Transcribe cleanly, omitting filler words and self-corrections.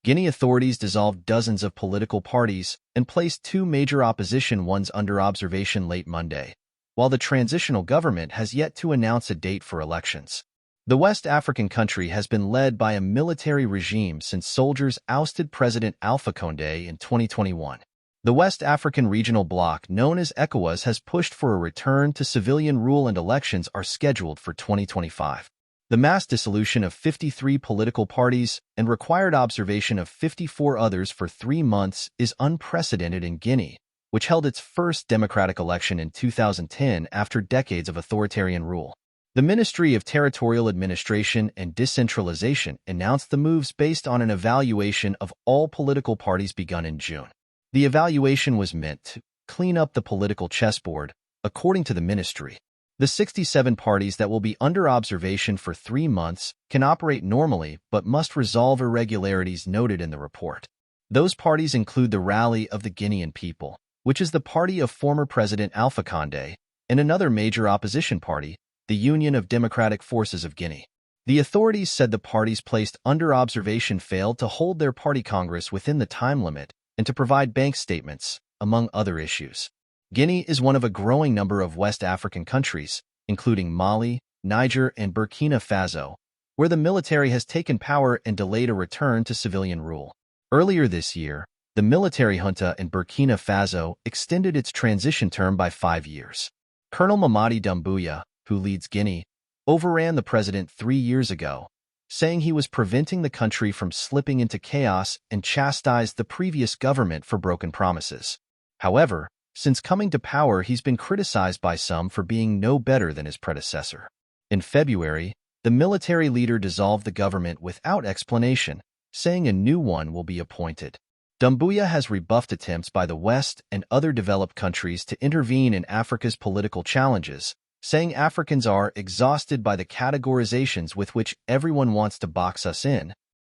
Guinea authorities dissolved dozens of political parties and placed two major opposition ones under observation late Monday, while the transitional government has yet to announce a date for elections. The West African country has been led by a military regime since soldiers ousted President Alpha Condé in 2021. The West African regional bloc, known as ECOWAS, has pushed for a return to civilian rule, and elections are scheduled for 2025. The mass dissolution of 53 political parties and required observation of 54 others for 3 months is unprecedented in Guinea, which held its first democratic election in 2010 after decades of authoritarian rule. The Ministry of Territorial Administration and Decentralization announced the moves based on an evaluation of all political parties begun in June. The evaluation was meant to clean up the political chessboard, according to the ministry. The 67 parties that will be under observation for 3 months can operate normally but must resolve irregularities noted in the report. Those parties include the Rally of the Guinean People, which is the party of former President Alpha Condé, and another major opposition party, the Union of Democratic Forces of Guinea. The authorities said the parties placed under observation failed to hold their party congress within the time limit and to provide bank statements, among other issues. Guinea is one of a growing number of West African countries, including Mali, Niger, and Burkina Faso, where the military has taken power and delayed a return to civilian rule. Earlier this year, the military junta in Burkina Faso extended its transition term by 5 years. Colonel Mamadi Doumbouya, who leads Guinea, overran the president 3 years ago, saying he was preventing the country from slipping into chaos, and chastised the previous government for broken promises. However, since coming to power, he's been criticized by some for being no better than his predecessor. In February, the military leader dissolved the government without explanation, saying a new one will be appointed. Doumbouya has rebuffed attempts by the West and other developed countries to intervene in Africa's political challenges, saying Africans are exhausted by the categorizations with which everyone wants to box us in,